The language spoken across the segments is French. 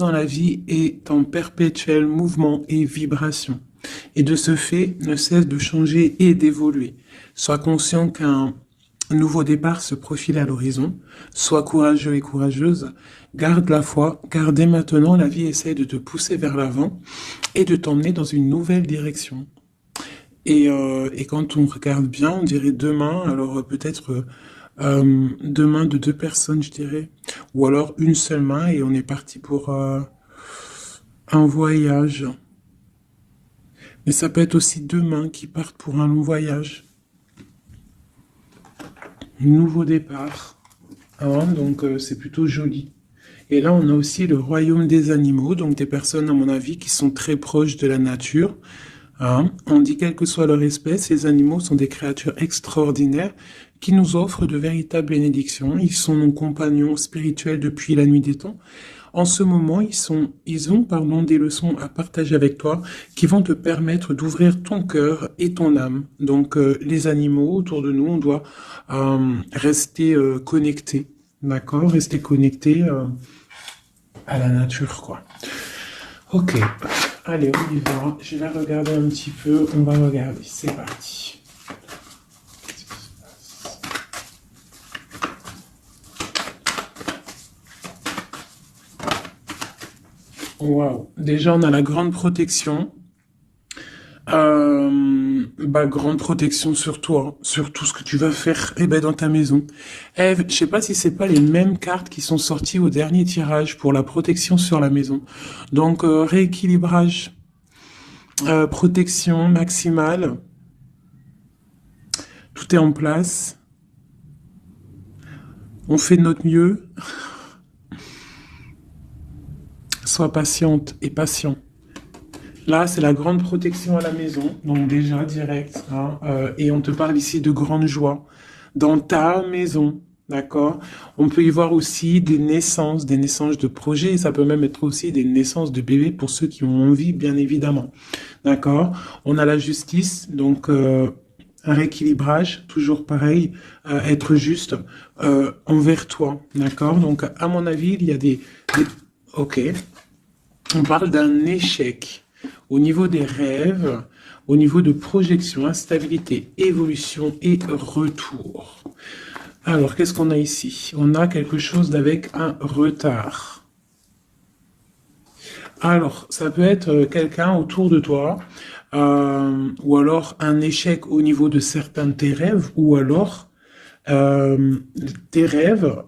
dans la vie est en perpétuel mouvement et vibration, et de ce fait ne cesse de changer et d'évoluer. Sois conscient qu'un nouveau départ se profile à l'horizon. Sois courageux et courageuse. Garde la foi, car dès maintenant la vie essaie de te pousser vers l'avant et de t'emmener dans une nouvelle direction. Et quand on regarde bien, on dirait deux mains, alors peut-être deux mains de deux personnes, je dirais, ou alors une seule main et on est parti pour un voyage. Mais ça peut être aussi deux mains qui partent pour un long voyage. Nouveau départ. Hein, donc c'est plutôt joli. Et là, on a aussi le royaume des animaux, donc des personnes, à mon avis, qui sont très proches de la nature. Hein. On dit quelle que soit leur espèce, ces animaux sont des créatures extraordinaires qui nous offrent de véritables bénédictions. Ils sont nos compagnons spirituels depuis la nuit des temps. En ce moment, ils ont, des leçons à partager avec toi qui vont te permettre d'ouvrir ton cœur et ton âme. Donc, les animaux autour de nous, on doit rester connectés, d'accord? Rester connectés à la nature, quoi. Ok, allez, on y va. Je vais regarder un petit peu. On va regarder. C'est parti. Waouh. Déjà, on a la grande protection. Grande protection sur toi, sur tout ce que tu vas faire dans ta maison. Eve, je sais pas si c'est pas les mêmes cartes qui sont sorties au dernier tirage pour la protection sur la maison. Donc, rééquilibrage, protection maximale, tout est en place. On fait de notre mieux. Sois patiente et patient. Là, c'est la grande protection à la maison, donc déjà direct. Hein, et on te parle ici de grande joie dans ta maison, d'accord? On peut y voir aussi des naissances de projets. Ça peut même être aussi des naissances de bébés pour ceux qui ont envie, bien évidemment, d'accord? On a la justice, donc un rééquilibrage, toujours pareil, être juste envers toi, d'accord? Donc, à mon avis, il y a Ok. On parle d'un échec au niveau des rêves, au niveau de projection, instabilité, évolution et retour. Alors, qu'est-ce qu'on a ici? On a quelque chose d'avec un retard. Alors, ça peut être quelqu'un autour de toi, ou alors un échec au niveau de certains de tes rêves, ou alors tes rêves...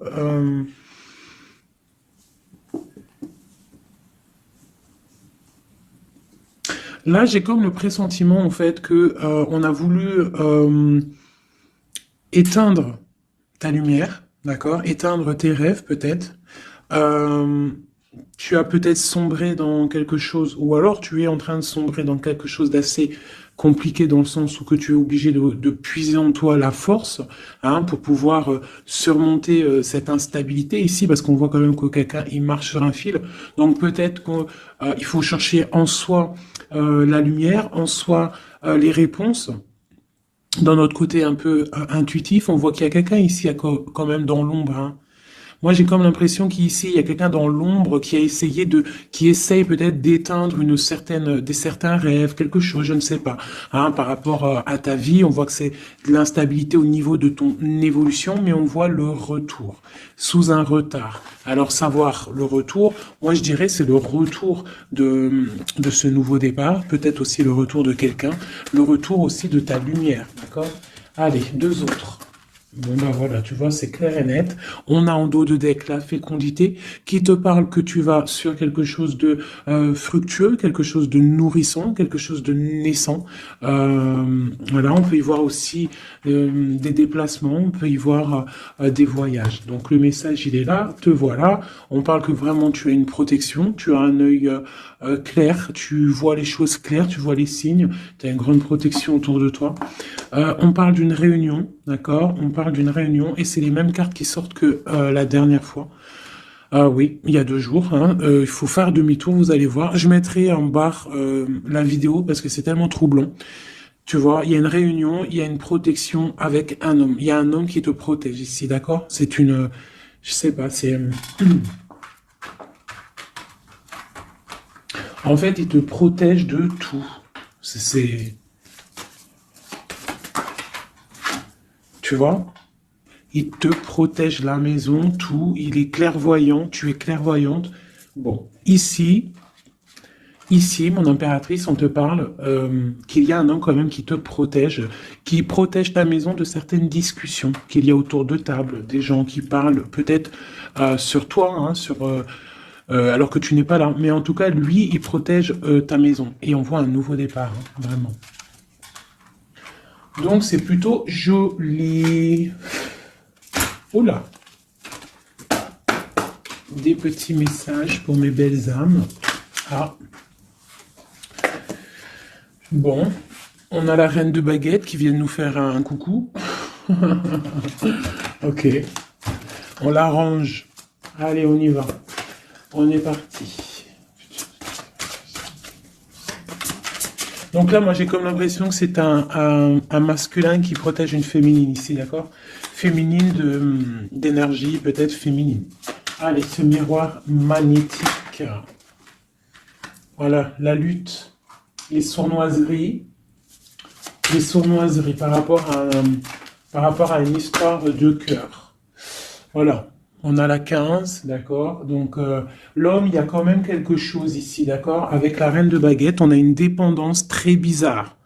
Là, j'ai comme le pressentiment en fait que on a voulu éteindre ta lumière, d'accord? Éteindre tes rêves peut-être. Euh, Tu as peut-être sombré dans quelque chose, ou alors tu es en train de sombrer dans quelque chose d'assez compliqué dans le sens où que tu es obligé de puiser en toi la force, hein, pour pouvoir surmonter cette instabilité ici, parce qu'on voit quand même que quelqu'un il marche sur un fil. Donc peut-être qu'il faut chercher en soi la lumière, en soi les réponses. Dans notre côté un peu intuitif, on voit qu'il y a quelqu'un ici quand même dans l'ombre, hein. Moi, j'ai comme l'impression qu'ici, il y a quelqu'un dans l'ombre qui essaye peut-être d'éteindre des certains rêves, quelque chose, je ne sais pas. Hein, par rapport à ta vie, on voit que c'est de l'instabilité au niveau de ton évolution, mais on voit le retour, sous un retard. Alors, savoir le retour, moi, je dirais, c'est le retour de ce nouveau départ, peut-être aussi le retour de quelqu'un, le retour aussi de ta lumière, d'accord? Allez, deux autres. Bon ben voilà, tu vois, c'est clair et net. On a en dos de deck la fécondité qui te parle que tu vas sur quelque chose de fructueux, quelque chose de nourrissant, quelque chose de naissant. Voilà, on peut y voir aussi des déplacements, on peut y voir des voyages. Donc le message, il est là, te voilà. On parle que vraiment tu as une protection, tu as un œil clair, tu vois les choses claires, tu vois les signes, tu as une grande protection autour de toi. On parle d'une réunion, d'accord? On parle d'une réunion et c'est les mêmes cartes qui sortent que la dernière fois. Oui, il y a 2 jours. Hein. Il faut faire demi-tour, vous allez voir. Je mettrai en barre la vidéo parce que c'est tellement troublant. Tu vois, il y a une réunion, il y a une protection avec un homme. Il y a un homme qui te protège ici, d'accord? Je sais pas, c'est En fait, il te protège de tout. C'est... Tu vois? Il te protège la maison, tout. Il est clairvoyant, tu es clairvoyante. Bon, ici, mon impératrice, on te parle qu'il y a un homme quand même qui protège ta maison de certaines discussions qu'il y a autour de table, des gens qui parlent peut-être sur toi, hein, alors que tu n'es pas là. Mais en tout cas, lui, il protège ta maison. Et on voit un nouveau départ, hein, vraiment. Donc, c'est plutôt joli. Oh là! Des petits messages pour mes belles âmes. Ah. Bon. On a la reine de baguette qui vient de nous faire un coucou. Ok. On l'arrange. Allez, on y va. On est parti. Donc là, moi, j'ai comme l'impression que c'est un masculin qui protège une féminine ici, d'accord? Féminine d'énergie, peut-être féminine. Allez, ce miroir magnétique. Voilà, la lutte, les sournoiseries par rapport à une histoire de cœur. Voilà. On a la 15, d'accord? Donc, l'homme, il y a quand même quelque chose ici, d'accord? Avec la reine de baguette, on a une dépendance très bizarre.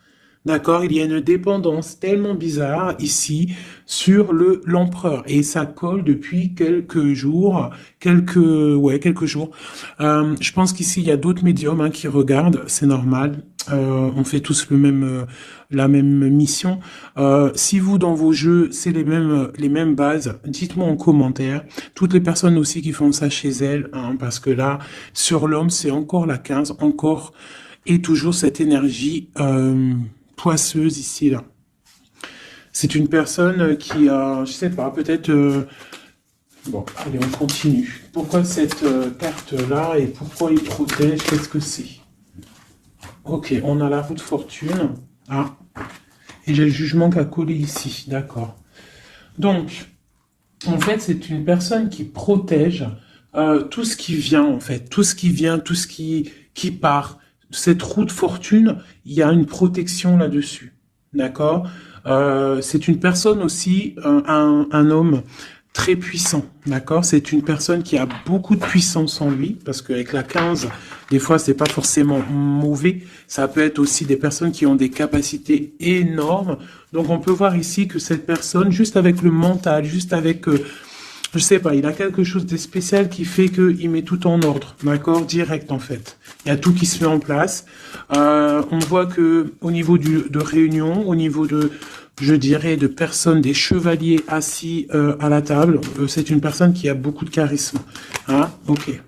D'accord? Il y a une dépendance tellement bizarre ici sur l'empereur. Et ça colle depuis quelques jours, quelques jours. Je pense qu'ici, il y a d'autres médiums hein, qui regardent, c'est normal. On fait tous la même mission. Si vous, dans vos jeux, c'est les mêmes bases, dites-moi en commentaire. Toutes les personnes aussi qui font ça chez elles, hein, parce que là, sur l'homme, c'est encore la 15, encore et toujours cette énergie poisseuse ici, là. C'est une personne qui a, je sais pas, peut-être... Bon, allez, on continue. Pourquoi cette carte-là et pourquoi il protège? Qu'est-ce que c'est? Ok, on a la roue de fortune. Ah, et j'ai le jugement qui a collé ici, d'accord. Donc, en fait, c'est une personne qui protège tout ce qui vient, en fait. Tout ce qui vient, tout ce qui part. Cette roue de fortune, il y a une protection là-dessus, d'accord. C'est une personne aussi, un homme très puissant, d'accord. C'est une personne qui a beaucoup de puissance en lui, parce qu'avec la 15, des fois, c'est pas forcément mauvais. Ça peut être aussi des personnes qui ont des capacités énormes. Donc, on peut voir ici que cette personne, juste avec le mental, juste avec... je sais pas, il a quelque chose de spécial qui fait qu'il met tout en ordre, d'accord, direct en fait. Il y a tout qui se met en place. On voit que au niveau de réunion, au niveau de, je dirais, de personnes, des chevaliers assis à la table, c'est une personne qui a beaucoup de charisme. Hein, ok.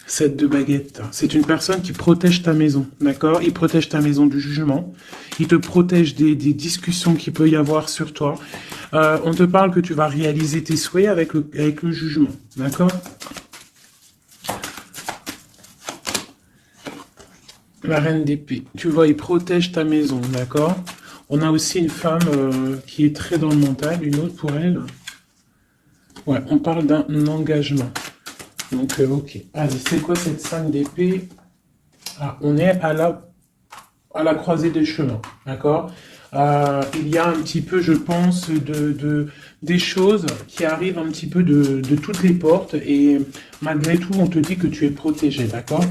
7 de baguette. C'est une personne qui protège ta maison, d'accord? Il protège ta maison du jugement. Il te protège des discussions qu'il peut y avoir sur toi. On te parle que tu vas réaliser tes souhaits avec le jugement, d'accord? La reine d'épée. Tu vois, il protège ta maison, d'accord? On a aussi une femme qui est très dans le mental, une autre pour elle. Ouais, on parle d'un engagement. Donc, ok. Allez, c'est quoi cette 5 d'épée? Ah, on est à la croisée des chemins, d'accord? Il y a un petit peu, je pense, des choses qui arrivent un petit peu de toutes les portes et malgré tout, on te dit que tu es protégé, d'accord?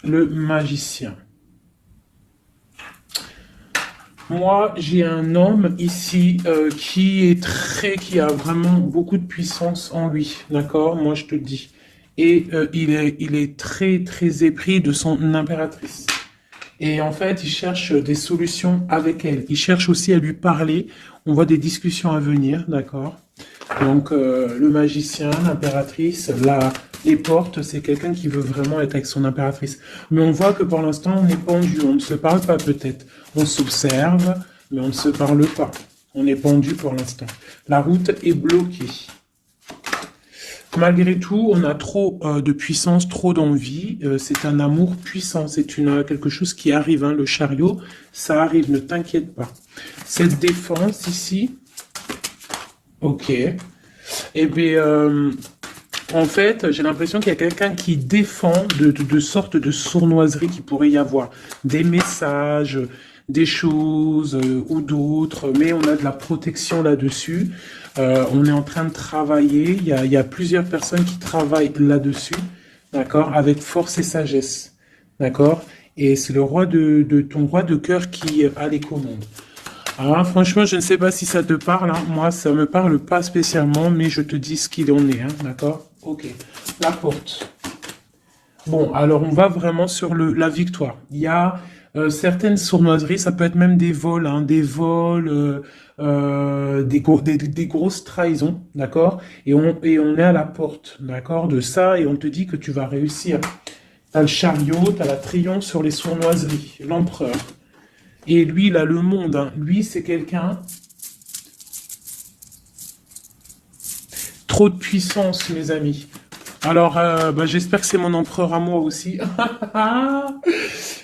Le magicien. Moi, j'ai un homme ici qui a vraiment beaucoup de puissance en lui, d'accord? Moi, je te le dis. Et il est très, très épris de son impératrice. Et en fait, il cherche des solutions avec elle. Il cherche aussi à lui parler. On voit des discussions à venir, d'accord? Donc, le magicien, l'impératrice, les portes, c'est quelqu'un qui veut vraiment être avec son impératrice. Mais on voit que pour l'instant, on est pendu. On ne se parle pas peut-être. On s'observe, mais on ne se parle pas. On est pendu pour l'instant. La route est bloquée. Malgré tout, on a trop de puissance, trop d'envie. C'est un amour puissant. C'est quelque chose qui arrive. Hein. Le chariot, ça arrive. Ne t'inquiète pas. Cette défense ici, ok. Eh bien, En fait, j'ai l'impression qu'il y a quelqu'un qui défend de sortes de sournoiseries qu'il pourrait y avoir. Des messages, des choses ou d'autres, mais on a de la protection là-dessus. On est en train de travailler. Il y a plusieurs personnes qui travaillent là-dessus, d'accord, avec force et sagesse, d'accord. Et c'est le roi de ton roi de cœur qui a les commandes. Ah, franchement, je ne sais pas si ça te parle, hein. Moi, ça me parle pas spécialement, mais je te dis ce qu'il en est, hein, d'accord? Ok. La porte. Bon, alors on va vraiment sur la victoire. Il y a certaines sournoiseries, ça peut être même des vols, hein, des vols, des grosses trahisons, d'accord? Et on est à la porte, d'accord, de ça, et on te dit que tu vas réussir. T'as le chariot, t'as la triomphe sur les sournoiseries, l'empereur. Et lui, il a le monde, hein. Lui, c'est quelqu'un. Trop de puissance, mes amis. Alors, bah, j'espère que c'est mon empereur à moi aussi.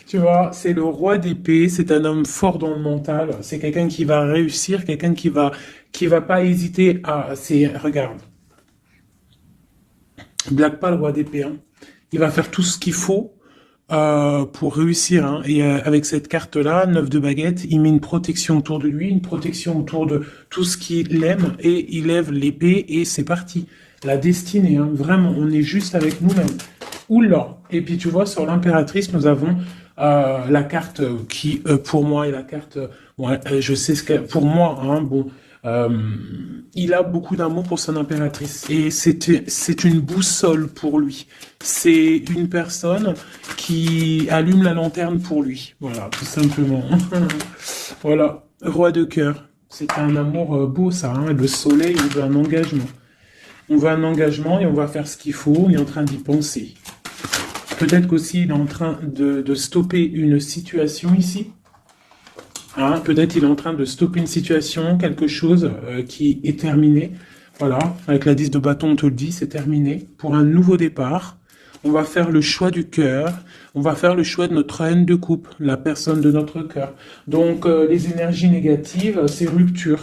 Tu vois, c'est le roi d'épée, c'est un homme fort dans le mental, c'est quelqu'un qui va réussir, quelqu'un qui va pas hésiter regarde, blague pas le roi d'épée, hein. Il va faire tout ce qu'il faut pour réussir, hein. Et avec cette carte-là, 9 de baguette, il met une protection autour de lui, une protection autour de tout ce qu'il aime, et il lève l'épée, et c'est parti. La destinée, hein, vraiment, on est juste avec nous-mêmes. Oula! Et puis tu vois, sur l'impératrice, nous avons la carte qui, pour moi, est la carte... ouais, je sais ce que... Pour moi, hein, bon... euh, il a beaucoup d'amour pour son impératrice. Et c'est une boussole pour lui. C'est une personne qui allume la lanterne pour lui. Voilà, tout simplement. Voilà, roi de cœur. C'est un amour beau, ça, hein. Le soleil, on veut un engagement. On veut un engagement et on va faire ce qu'il faut. On est en train d'y penser. Peut-être qu'aussi il est en train de stopper une situation ici. Hein, peut-être il est en train de stopper une situation, quelque chose qui est terminé. Voilà, avec la 10 de bâton, on te le dit, c'est terminé. Pour un nouveau départ, on va faire le choix du cœur. On va faire le choix de notre reine de coupe, la personne de notre cœur. Donc les énergies négatives, c'est rupture,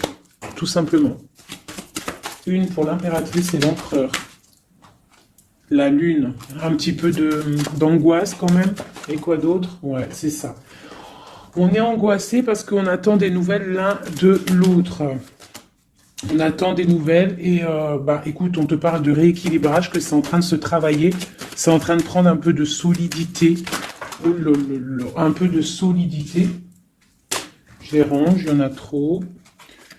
tout simplement. Une pour l'impératrice et l'empereur. La lune, un petit peu d'angoisse quand même. Et quoi d'autre? Ouais, c'est ça. On est angoissé parce qu'on attend des nouvelles l'un de l'autre. On attend des nouvelles et bah écoute, on te parle de rééquilibrage, que c'est en train de se travailler, c'est en train de prendre un peu de solidité. Oh là là là, un peu de solidité. Je les range, il y en a trop.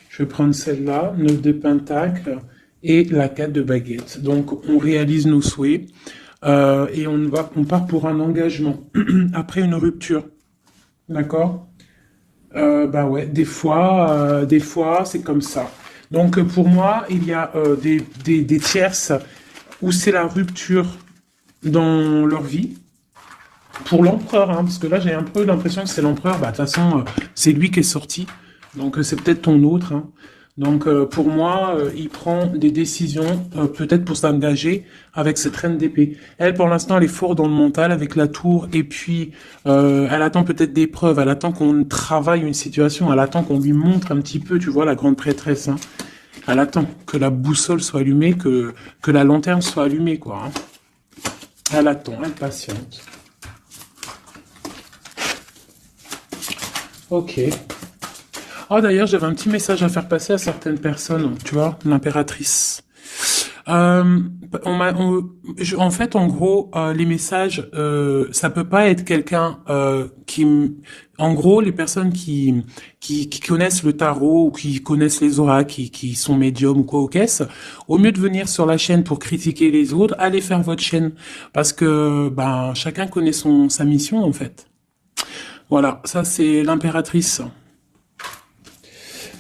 Je vais prendre celle-là, 9 de pentacle et la 4 de baguette. Donc on réalise nos souhaits et on part pour un engagement après une rupture. D'accord? Bah ouais, des fois, c'est comme ça. Donc pour moi, il y a des tierces où c'est la rupture dans leur vie. Pour l'empereur, hein, parce que là j'ai un peu l'impression que c'est l'empereur. Bah de toute façon, c'est lui qui est sorti. Donc c'est peut-être ton autre, hein. Donc pour moi, il prend des décisions peut-être pour s'engager avec cette reine d'épée. Elle, pour l'instant, elle est forte dans le mental avec la tour et puis elle attend peut-être des preuves, elle attend qu'on travaille une situation, elle attend qu'on lui montre un petit peu, tu vois, la grande prêtresse, hein. Elle attend que la boussole soit allumée, que la lanterne soit allumée, quoi, hein. Elle attend, elle patiente. Ok. Ah, d'ailleurs, j'avais un petit message à faire passer à certaines personnes, tu vois, l'impératrice. En fait, en gros, les messages, ça peut pas être quelqu'un en gros, les personnes qui connaissent le tarot ou qui connaissent les oracles, qui sont médiums ou quoi aux caisses, au mieux de venir sur la chaîne pour critiquer les autres, allez faire votre chaîne, parce que ben chacun connaît sa mission en fait. Voilà, ça c'est l'impératrice.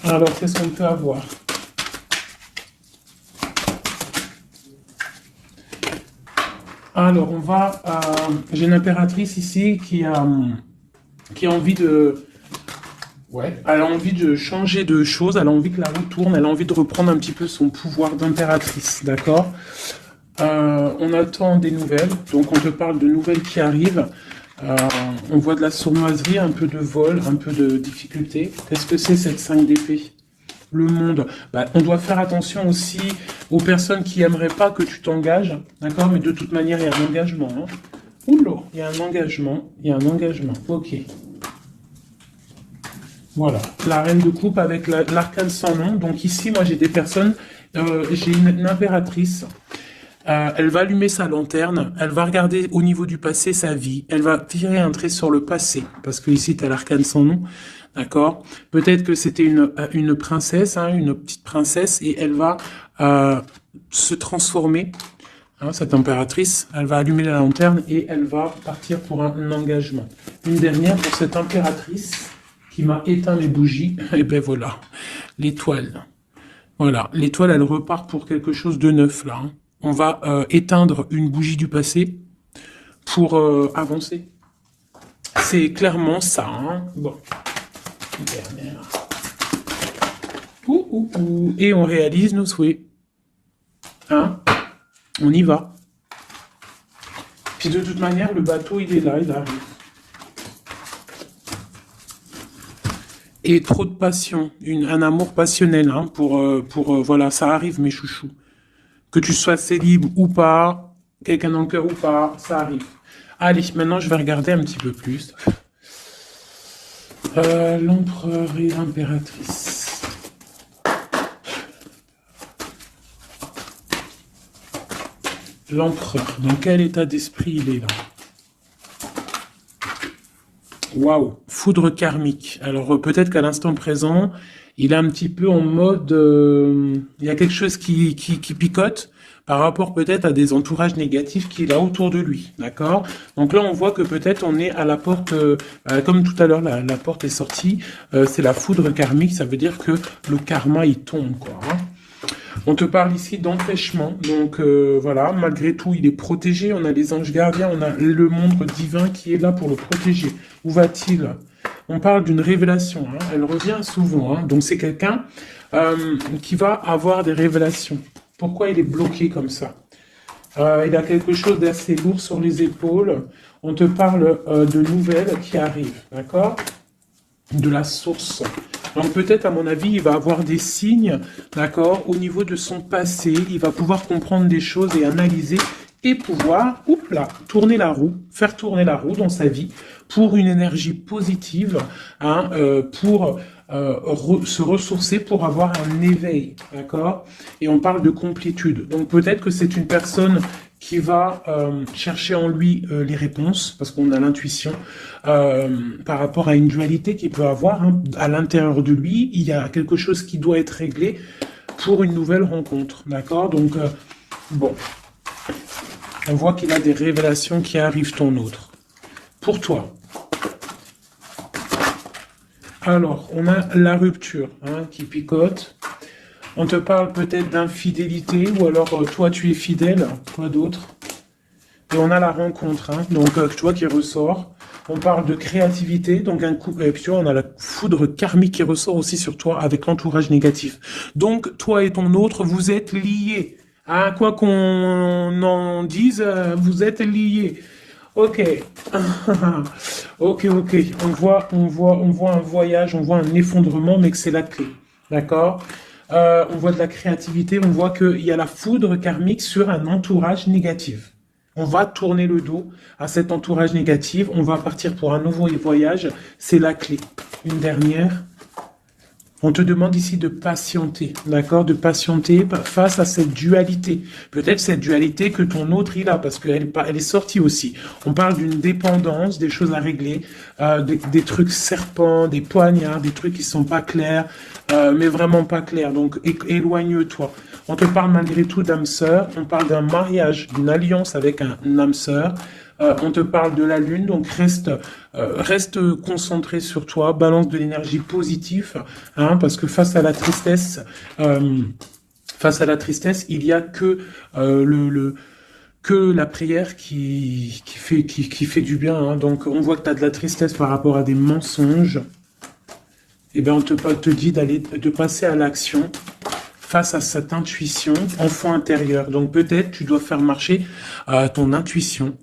Alors, qu'est-ce qu'on peut avoir? Alors, j'ai une impératrice ici qui a envie de... Ouais, elle a envie de changer de choses, elle a envie que la roue tourne, elle a envie de reprendre un petit peu son pouvoir d'impératrice, d'accord? On attend des nouvelles, donc on te parle de nouvelles qui arrivent. On voit de la sournoiserie, un peu de vol, un peu de difficulté. Qu'est-ce que c'est cette 5 d'épée? le monde. Bah, on doit faire attention aussi aux personnes qui aimeraient pas que tu t'engages, d'accord? Mais de toute manière, il y a un engagement. Hein. Oula, il y a un engagement, il y a un engagement. Ok. Voilà, la reine de coupe avec l'arcane sans nom. Donc ici, moi, j'ai des personnes, j'ai une impératrice. Elle va allumer sa lanterne, elle va regarder au niveau du passé sa vie, elle va tirer un trait sur le passé, parce que ici, tu as l'arcane sans nom, d'accord? Peut-être que c'était une princesse, hein, une petite princesse, et elle va se transformer, hein, cette impératrice, elle va allumer la lanterne et elle va partir pour un engagement. Une dernière pour cette impératrice qui m'a éteint les bougies, et ben voilà, l'étoile. Voilà, l'étoile, elle repart pour quelque chose de neuf, là. Hein. On va éteindre une bougie du passé pour avancer. C'est clairement ça. Hein. Bon, dernière. Et on réalise nos souhaits. Hein? On y va. Puis de toute manière, le bateau, il est là, il arrive. Et trop de passion, un amour passionnel, hein, voilà, ça arrive, mes chouchous. Que tu sois célib ou pas, quelqu'un dans le cœur ou pas, ça arrive. Allez, maintenant, je vais regarder un petit peu plus. L'empereur et l'impératrice. L'empereur, dans quel état d'esprit il est là? Waouh, foudre karmique. Alors peut-être qu'à l'instant présent, il est un petit peu en mode, il y a quelque chose qui picote par rapport peut-être à des entourages négatifs qu'il a autour de lui, d'accord? Donc là, on voit que peut-être on est à la porte, comme tout à l'heure, la porte est sortie, c'est la foudre karmique, ça veut dire que le karma, il tombe, quoi. Hein. On te parle ici d'empêchement, donc voilà, malgré tout, il est protégé, on a les anges gardiens, on a le monde divin qui est là pour le protéger. Où va-t-il? On parle d'une révélation, hein, elle revient souvent, hein, donc c'est quelqu'un qui va avoir des révélations. Pourquoi il est bloqué comme ça? Il a quelque chose d'assez lourd sur les épaules, on te parle de nouvelles qui arrivent, d'accord? De la source. Donc peut-être, à mon avis, il va avoir des signes, d'accord, au niveau de son passé. Il va pouvoir comprendre des choses et analyser et pouvoir, tourner la roue, faire tourner la roue dans sa vie pour une énergie positive, hein, pour se ressourcer, pour avoir un éveil, d'accord? Et on parle de complétude. Donc peut-être que c'est une personne qui va chercher en lui les réponses, parce qu'on a l'intuition, par rapport à une dualité qu'il peut avoir, hein, à l'intérieur de lui, il y a quelque chose qui doit être réglé pour une nouvelle rencontre, d'accord? Donc, bon, on voit qu'il a des révélations qui arrivent ton autre. Pour toi. Alors, on a la rupture, hein, qui picote. On te parle peut-être d'infidélité, ou alors toi tu es fidèle, quoi d'autre? Et on a la rencontre, hein, donc tu vois qui ressort. On parle de créativité, donc un coup, et puis tu vois, on a la foudre karmique qui ressort aussi sur toi avec l'entourage négatif. Donc toi et ton autre, vous êtes liés. À quoi qu'on en dise, vous êtes liés. Ok, ok. On voit un voyage, on voit un effondrement, mais que c'est la clé, d'accord? On voit de la créativité, on voit qu'il y a la foudre karmique sur un entourage négatif. On va tourner le dos à cet entourage négatif, on va partir pour un nouveau voyage, c'est la clé. Une dernière. On te demande ici de patienter, d'accord? De patienter face à cette dualité. Peut-être cette dualité que ton autre il a, parce qu'elle est sortie aussi. On parle d'une dépendance, des choses à régler, des trucs serpents, des poignards, des trucs qui sont pas clairs, mais vraiment pas clairs. Donc éloigne-toi. On te parle malgré tout d'âme sœur, on parle d'un mariage, d'une alliance avec un âme sœur. On te parle de la lune, donc reste concentré sur toi, balance de l'énergie positive, hein, parce que face à la tristesse, il y a que que la prière qui fait du bien. Hein. Donc on voit que tu as de la tristesse par rapport à des mensonges. Et bien on te dit de passer à l'action face à cette intuition, enfant intérieur. Donc peut-être tu dois faire marcher ton intuition.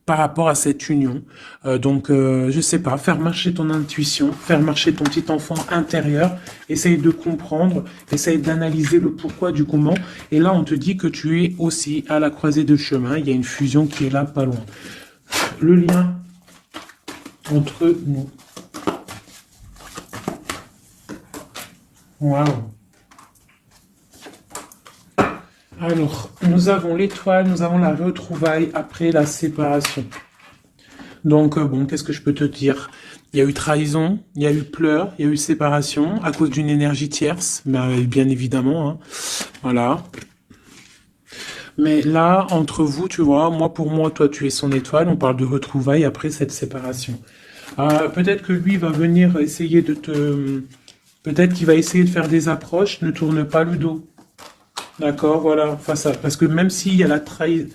par rapport à cette union. Je sais pas, faire marcher ton intuition, faire marcher ton petit enfant intérieur, essaye de comprendre, essaye d'analyser le pourquoi du comment. Et là, on te dit que tu es aussi à la croisée de chemin. Il y a une fusion qui est là, pas loin. Le lien entre nous. Waouh. Alors, nous avons l'étoile, nous avons la retrouvaille après la séparation. Donc, bon, qu'est-ce que je peux te dire? Il y a eu trahison, il y a eu pleurs, il y a eu séparation à cause d'une énergie tierce, bien évidemment, hein. Voilà. Mais là, entre vous, tu vois, moi pour moi, toi tu es son étoile, on parle de retrouvailles après cette séparation. Peut-être que lui va venir essayer de te... Peut-être qu'il va essayer de faire des approches, ne tourne pas le dos. D'accord, voilà, face à... Parce que même s'il y a la trahison...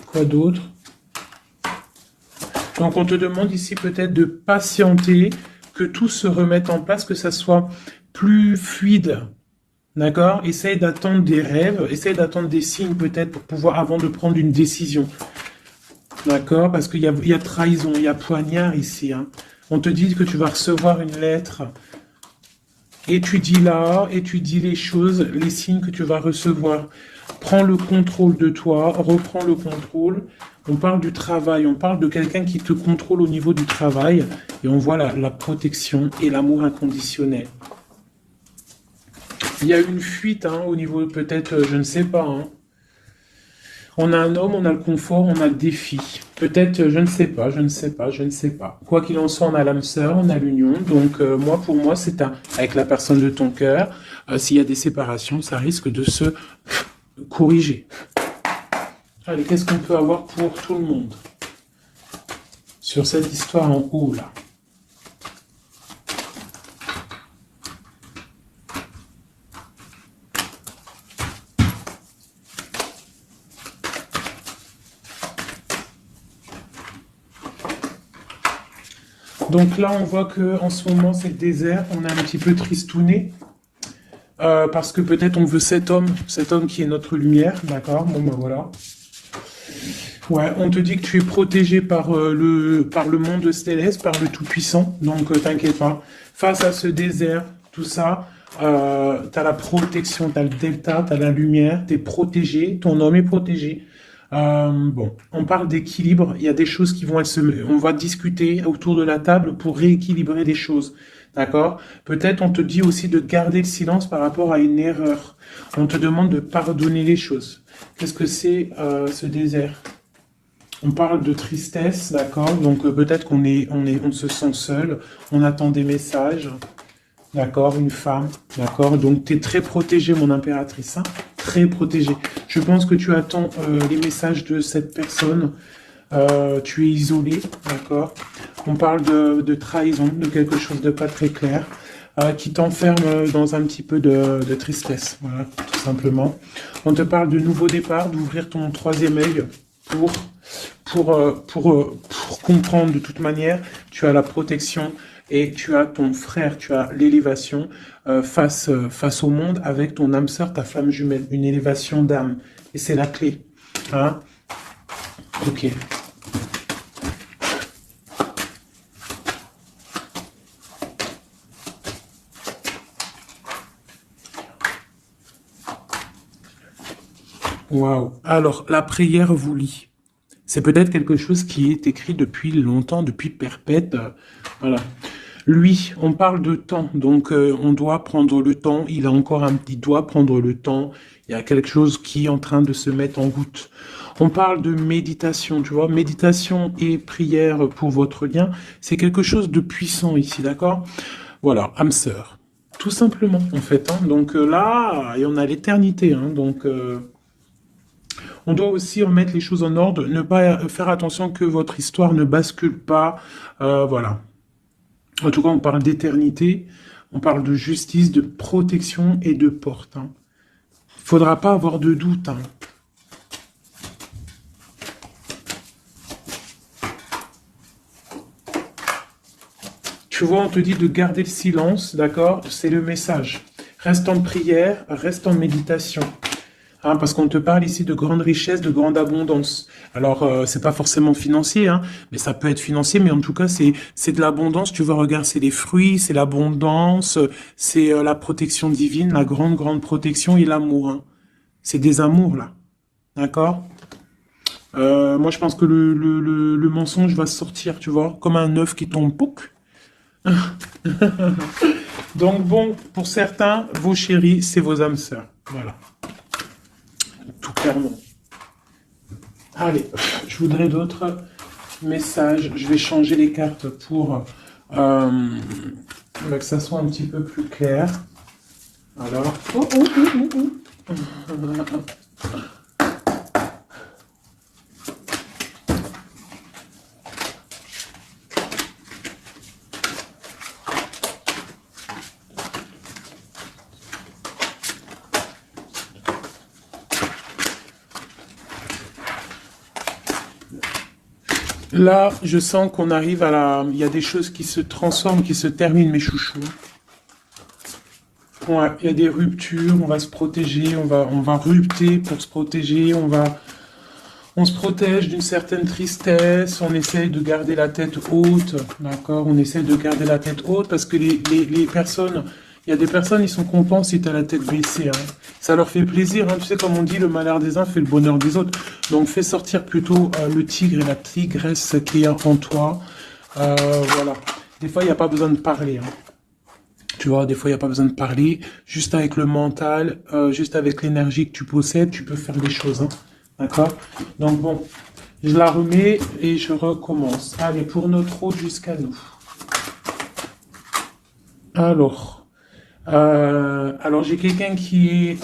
Quoi d'autre? Donc on te demande ici peut-être de patienter, que tout se remette en place, que ça soit plus fluide. D'accord? Essaye d'attendre des rêves, essaye d'attendre des signes peut-être pour pouvoir, avant de prendre une décision. D'accord? Parce qu'il y a trahison, il y a poignard ici, hein. On te dit que tu vas recevoir une lettre. Étudie-la, étudie les choses, les signes que tu vas recevoir. Prends le contrôle de toi, reprends le contrôle. On parle du travail, on parle de quelqu'un qui te contrôle au niveau du travail. Et on voit la protection et l'amour inconditionnel. Il y a une fuite hein, au niveau peut-être, je ne sais pas. Hein. On a un homme, on a le confort, on a le défi. Peut-être, je ne sais pas, je ne sais pas, je ne sais pas. Quoi qu'il en soit, on a l'âme sœur, on a l'union. Donc, moi, pour moi, c'est avec la personne de ton cœur. S'il y a des séparations, ça risque de se corriger. Allez, qu'est-ce qu'on peut avoir pour tout le monde sur cette histoire en haut, là? Donc là, on voit que en ce moment, c'est le désert. On est un petit peu tristouné. Parce que peut-être on veut cet homme qui est notre lumière. D'accord? Bon, ben voilà. Ouais, on te dit que tu es protégé par le monde céleste, par le Tout-Puissant. Donc, t'inquiète pas. Face à ce désert, tout ça, t'as la protection, t'as le delta, t'as la lumière, t'es protégé, ton homme est protégé. Bon, on parle d'équilibre. Il y a des choses qui vont on va discuter autour de la table pour rééquilibrer les choses. D'accord? Peut-être on te dit aussi de garder le silence par rapport à une erreur. On te demande de pardonner les choses. Qu'est-ce que c'est ce désert? On parle de tristesse, d'accord? Donc peut-être on se sent seul. On attend des messages. D'accord, une femme, d'accord. Donc, tu es très protégée, mon impératrice, hein, très protégée. Je pense que tu attends les messages de cette personne. Tu es isolée, d'accord. On parle de trahison, de quelque chose de pas très clair, qui t'enferme dans un petit peu de tristesse, voilà, tout simplement. On te parle de nouveau départ, d'ouvrir ton troisième œil pour comprendre de toute manière. Tu as la protection. Et tu as ton frère, tu as l'élévation face au monde avec ton âme sœur, ta flamme jumelle, une élévation d'âme. Et c'est la clé. Hein? Ok. Waouh. Alors, la prière vous lie. C'est peut-être quelque chose qui est écrit depuis longtemps, depuis perpète. Voilà. Lui, on parle de temps, donc on doit prendre le temps. Il doit prendre le temps. Il y a quelque chose qui est en train de se mettre en route. On parle de méditation, tu vois, méditation et prière pour votre lien. C'est quelque chose de puissant ici, d'accord? Voilà, âme sœur, tout simplement en fait. Hein. Donc là, et on a l'éternité, hein, donc. On doit aussi remettre les choses en ordre, ne pas faire attention que votre histoire ne bascule pas. Voilà. En tout cas, on parle d'éternité, on parle de justice, de protection et de porte. Hein. Faudra pas avoir de doute. Hein. Tu vois, on te dit de garder le silence, d'accord? C'est le message. Reste en prière, reste en méditation. Hein, parce qu'on te parle ici de grande richesse, de grande abondance. Alors, c'est pas forcément financier, hein, mais ça peut être financier, mais en tout cas, c'est de l'abondance. Tu vois, regarde, c'est les fruits, c'est l'abondance, c'est la protection divine, la grande, grande protection et l'amour. Hein. C'est des amours, là. D'accord? Moi, je pense que le mensonge va sortir, tu vois, comme un œuf qui tombe. Pouc. Donc, bon, pour certains, vos chéris, c'est vos âmes sœurs. Voilà, tout clairement. Allez, je voudrais d'autres messages. Je vais changer les cartes pour que ça soit un petit peu plus clair. Alors, oh, oh, oh, oh, oh. Là, je sens qu'on arrive à la... Il y a des choses qui se transforment, qui se terminent, mes chouchous. Ouais, il y a des ruptures, on va se protéger, on va rupter pour se protéger, on se protège d'une certaine tristesse, on essaye de garder la tête haute, d'accord? On essaye de garder la tête haute parce que les personnes, il y a des personnes, ils sont contents si tu as la tête baissée, hein. Ça leur fait plaisir, hein. Tu sais, comme on dit, le malheur des uns fait le bonheur des autres. Donc, fais sortir plutôt le tigre et la tigresse qui est en toi. Voilà. Des fois, il n'y a pas besoin de parler, hein. Tu vois, des fois, il n'y a pas besoin de parler. Juste avec le mental, juste avec l'énergie que tu possèdes, tu peux faire des choses, hein. D'accord? Donc bon, je la remets et je recommence. Allez, pour notre hôte jusqu'à nous. Alors j'ai quelqu'un qui est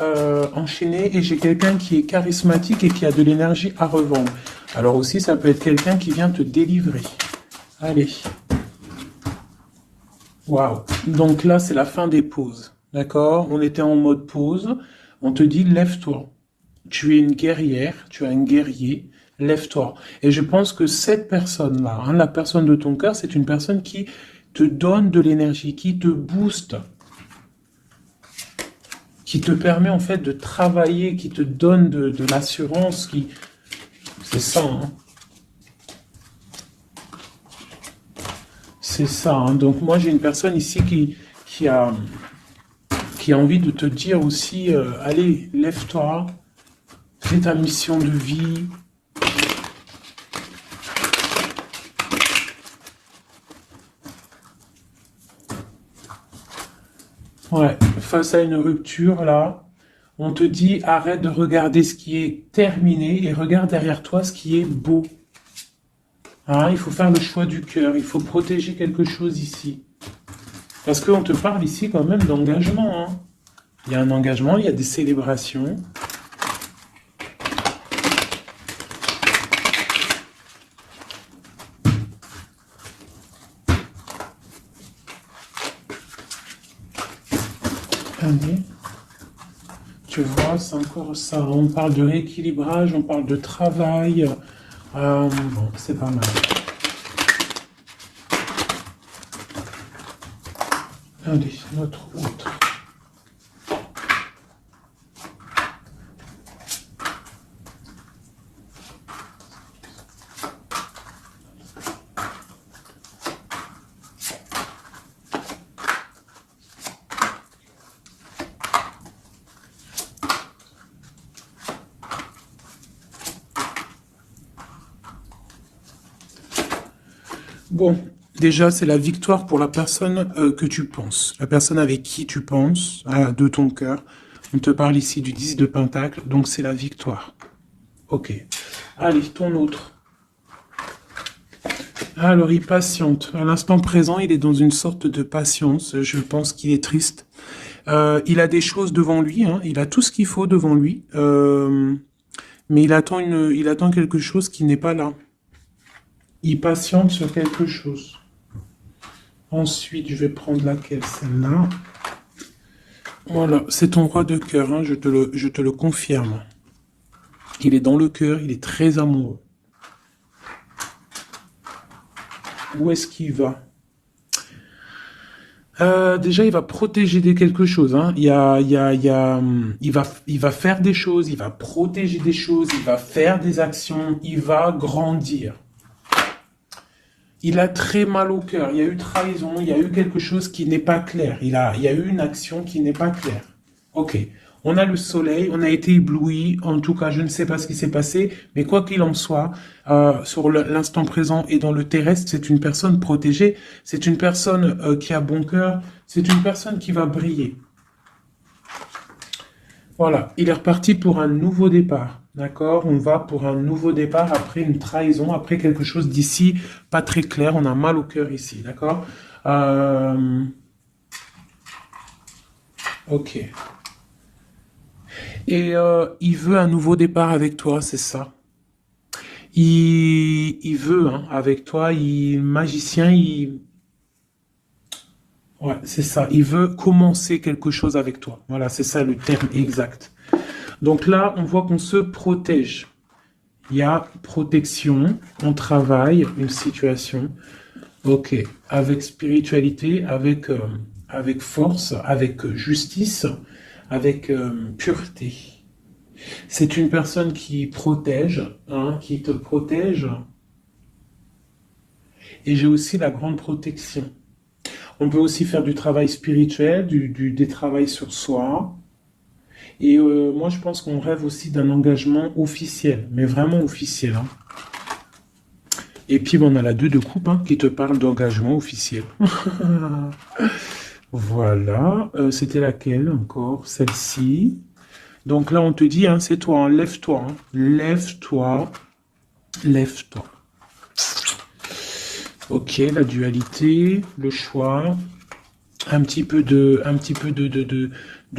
enchaîné et j'ai quelqu'un qui est charismatique et qui a de l'énergie à revendre. Alors aussi, ça peut être quelqu'un qui vient te délivrer. Allez. Waouh. Donc là, c'est la fin des pauses. D'accord? On était en mode pause. On te dit, lève-toi. Tu es une guerrière, tu es un guerrier, lève-toi. Et je pense que cette personne-là, hein, la personne de ton cœur, c'est une personne qui te donne de l'énergie, qui te booste, qui te permet en fait de travailler, qui te donne de l'assurance, qui... C'est ça, hein. C'est ça, hein. Donc moi j'ai une personne ici qui a, qui a envie de te dire aussi, allez, lève-toi, fais ta mission de vie. Ouais, face à une rupture, là, on te dit arrête de regarder ce qui est terminé et regarde derrière toi ce qui est beau. Hein, il faut faire le choix du cœur, il faut protéger quelque chose ici. Parce qu'on te parle ici quand même d'engagement, hein. Il y a un engagement, il y a des célébrations. Allez. Tu vois, c'est encore ça. On parle de rééquilibrage, on parle de travail. Bon, c'est pas mal. Allez, notre autre. Bon, déjà, c'est la victoire pour la personne que tu penses. La personne avec qui tu penses, de ton cœur. On te parle ici du 10 de Pentacle, donc c'est la victoire. Ok. Allez, ton autre. Alors, il patiente. À l'instant présent, il est dans une sorte de patience. Je pense qu'il est triste. Il a des choses devant lui, hein. Il a tout ce qu'il faut devant lui. Mais il attend quelque chose qui n'est pas là. Il patiente sur quelque chose. Ensuite, je vais prendre laquelle, celle-là. Voilà, c'est ton roi de cœur, hein, je te le confirme. Il est dans le cœur, il est très amoureux. Où est-ce qu'il va? Déjà, il va protéger des quelque chose, hein. Il va faire des choses, il va protéger des choses, il va faire des actions, il va grandir. Il a très mal au cœur. Il y a eu trahison, il y a eu quelque chose qui n'est pas clair. Il y a eu une action qui n'est pas claire. Ok. On a le soleil, on a été ébloui. En tout cas, je ne sais pas ce qui s'est passé, mais quoi qu'il en soit, sur l'instant présent et dans le terrestre, c'est une personne protégée. C'est une personne qui a bon cœur. C'est une personne qui va briller. Voilà. Il est reparti pour un nouveau départ. D'accord? On va pour un nouveau départ après une trahison, après quelque chose d'ici pas très clair. On a mal au cœur ici. D'accord? Ok. Et il veut un nouveau départ avec toi, c'est ça. Il veut hein, avec toi, il magicien, il ouais, c'est ça. Il veut commencer quelque chose avec toi. Voilà, c'est ça le terme exact. Donc là, on voit qu'on se protège. Il y a protection, on travaille une situation. Ok, avec spiritualité, avec force, avec justice, avec pureté. C'est une personne qui protège, hein, qui te protège. Et j'ai aussi la grande protection. On peut aussi faire du travail spirituel, des travails sur soi. Et moi, je pense qu'on rêve aussi d'un engagement officiel, mais vraiment officiel. Hein. Et puis, bon, on a la 2 de coupe hein, qui te parle d'engagement officiel. Voilà. C'était laquelle encore? Celle-ci. Donc là, on te dit, hein, c'est toi, hein, lève-toi. Hein. Lève-toi. Lève-toi. Ok, la dualité, le choix, un petit peu de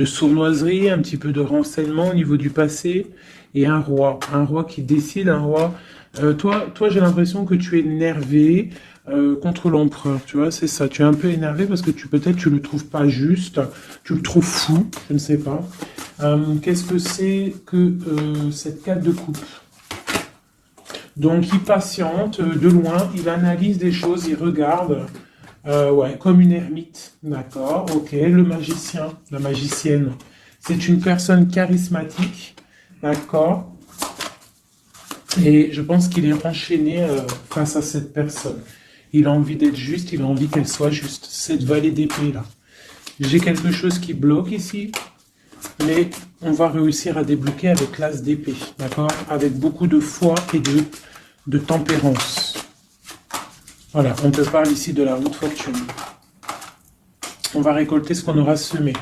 sournoiserie, un petit peu de renseignement au niveau du passé, et un roi qui décide, un roi. Toi, j'ai l'impression que tu es énervé contre l'empereur, tu vois, c'est ça. Tu es un peu énervé parce que peut-être tu le trouves pas juste, tu le trouves fou, je ne sais pas. Qu'est-ce que c'est que cette 4 de coupe? Donc il patiente de loin, il analyse des choses, il regarde, ouais, comme une ermite, d'accord, ok. Le magicien, la magicienne, c'est une personne charismatique, d'accord. Et je pense qu'il est enchaîné face à cette personne. Il a envie d'être juste, il a envie qu'elle soit juste. Cette vallée d'épée là. J'ai quelque chose qui bloque ici, mais on va réussir à débloquer avec l'as d'épée, d'accord, avec beaucoup de foi et de tempérance. Voilà, on te parle ici de la route fortune. On va récolter ce qu'on aura semé.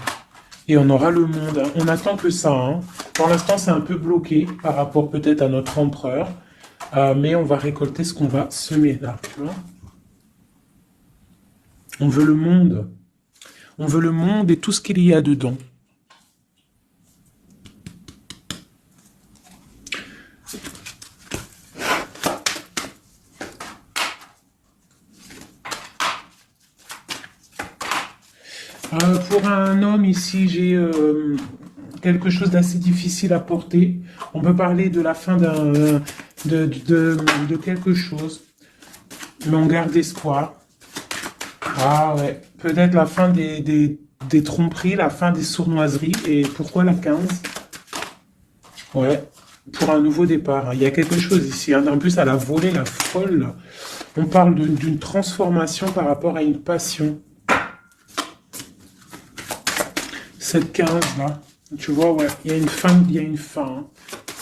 Et on aura le monde. Hein. On attend que ça. Hein. Pour l'instant, c'est un peu bloqué par rapport peut-être à notre empereur. Mais on va récolter ce qu'on va semer là. Tu vois, on veut le monde. On veut le monde et tout ce qu'il y a dedans. Pour un homme ici, j'ai quelque chose d'assez difficile à porter. On peut parler de la fin de quelque chose, mais on garde espoir. Ah ouais, peut-être la fin des tromperies, la fin des sournoiseries. Et pourquoi la 15? Ouais, pour un nouveau départ. Hein. Il y a quelque chose ici. Hein. En plus, elle a volé la folle. Là. On parle d'une transformation par rapport à une passion. Cette 15 là, tu vois, ouais, il y a une fin, il y a une fin. Hein.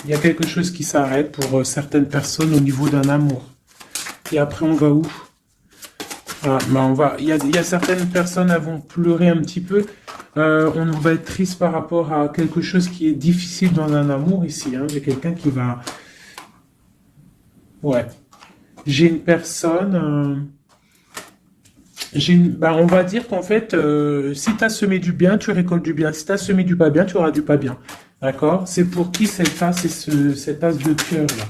Il y a quelque chose qui s'arrête pour certaines personnes au niveau d'un amour. Et après, on va où? Ah, bah il y a certaines personnes qui vont pleurer un petit peu. On va être triste par rapport à quelque chose qui est difficile dans un amour ici. Hein. J'ai quelqu'un qui va. Ouais. J'ai une personne. On va dire qu'en fait, si tu as semé du bien, tu récoltes du bien. Si tu as semé du pas bien, tu auras du pas bien. D'accord? C'est pour qui cette as et cet as de cœur là?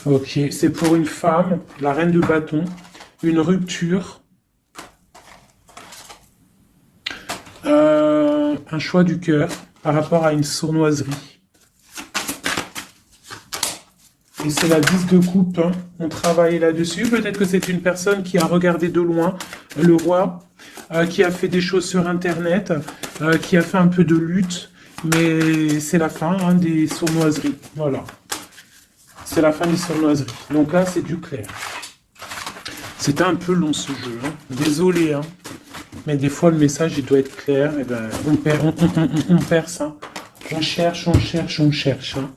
Ok, c'est pour une femme, la reine de bâton, une rupture, un choix du cœur par rapport à une sournoiserie. Et c'est la 10 de coupe, hein. On travaille là-dessus. Peut-être que c'est une personne qui a regardé de loin le roi, qui a fait des choses sur Internet, qui a fait un peu de lutte, mais c'est la fin, hein, des sournoiseries. Voilà. C'est la fin des sournoiseries. Donc là, c'est du clair. C'était un peu long ce jeu, hein. Désolé, hein. Mais des fois, le message, il doit être clair. Et ben, on perd ça. On cherche, on cherche, on cherche, hein.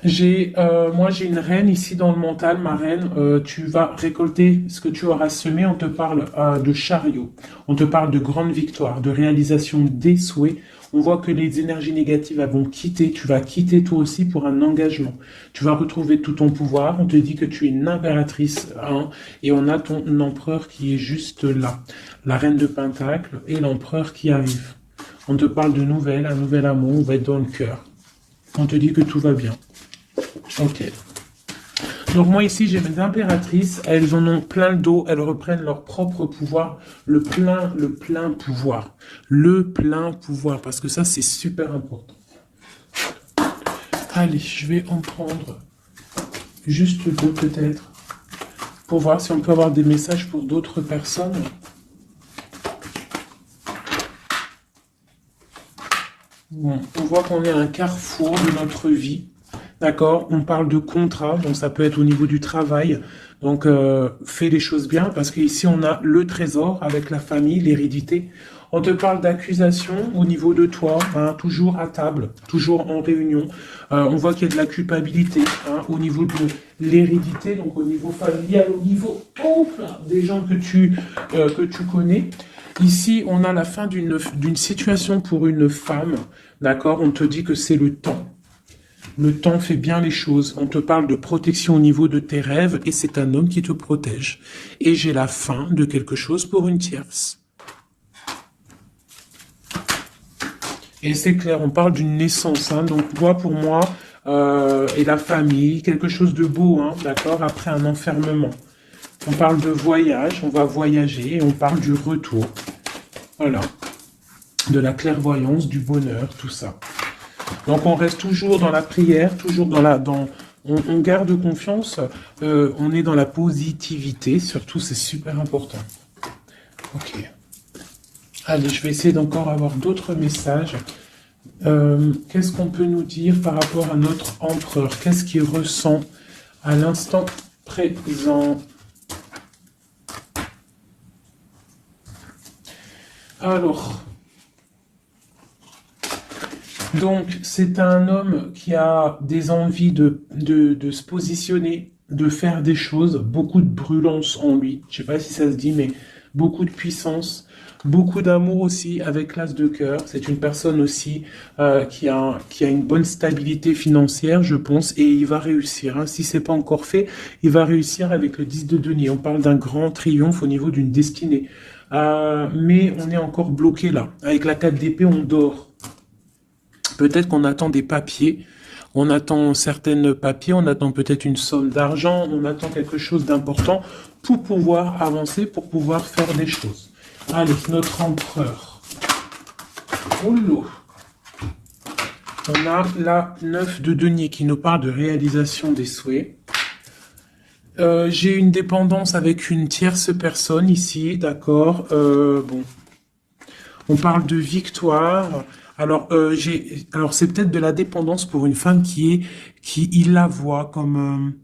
Moi, j'ai une reine ici dans le mental, ma reine. Tu vas récolter ce que tu auras semé. On te parle de chariot. On te parle de grande victoire, de réalisation des souhaits. On voit que les énergies négatives elles vont quitter. Tu vas quitter toi aussi pour un engagement. Tu vas retrouver tout ton pouvoir. On te dit que tu es une impératrice, hein, et on a ton empereur qui est juste là. La reine de Pentacle et l'empereur qui arrive. On te parle de nouvelles, un nouvel amour. On va être dans le cœur. On te dit que tout va bien. Ok. Donc moi ici j'ai mes impératrices, elles en ont plein le dos, elles reprennent leur propre pouvoir, le plein pouvoir, parce que ça c'est super important. Allez, je vais en prendre juste deux peut-être, pour voir si on peut avoir des messages pour d'autres personnes. Bon, on voit qu'on est à un carrefour de notre vie. D'accord, on parle de contrat, donc ça peut être au niveau du travail. Donc, fais les choses bien, parce qu'ici, on a le trésor avec la famille, l'hérédité. On te parle d'accusation au niveau de toi, hein, toujours à table, toujours en réunion. On voit qu'il y a de la culpabilité, hein, au niveau de l'hérédité, donc au niveau familial, au niveau des gens que tu connais. Ici, on a la fin d'une situation pour une femme, d'accord. On te dit que c'est le temps. Le temps fait bien les choses. On te parle de protection au niveau de tes rêves et c'est un homme qui te protège. Et j'ai la fin de quelque chose pour une tierce. Et c'est clair, on parle d'une naissance, hein. Donc moi, pour moi, et la famille, quelque chose de beau, hein, d'accord, après un enfermement. On parle de voyage, on va voyager et on parle du retour. Voilà. De la clairvoyance, du bonheur, tout ça. Donc on reste toujours dans la prière, toujours on garde confiance, on est dans la positivité, surtout c'est super important. Ok. Allez, je vais essayer d'encore avoir d'autres messages. Qu'est-ce qu'on peut nous dire par rapport à notre empereur? Qu'est-ce qu'il ressent à l'instant présent? Alors... Donc, c'est un homme qui a des envies de se positionner, de faire des choses, beaucoup de brûlance en lui. Je sais pas si ça se dit, mais beaucoup de puissance, beaucoup d'amour aussi avec l'as de cœur. C'est une personne aussi qui a une bonne stabilité financière, je pense, et il va réussir, hein. Si c'est pas encore fait, il va réussir avec le 10 de denier. On parle d'un grand triomphe au niveau d'une destinée. Mais on est encore bloqué là. Avec la 4 d'épée, on dort. Peut-être qu'on attend des papiers, on attend certains papiers, on attend peut-être une somme d'argent, on attend quelque chose d'important pour pouvoir avancer, pour pouvoir faire des choses. Allez, notre empereur. Oulou. On a la 9 de denier qui nous parle de réalisation des souhaits. J'ai une dépendance avec une tierce personne ici, d'accord. Bon, on parle de victoire. Alors, c'est peut-être de la dépendance pour une femme qui il la voit comme,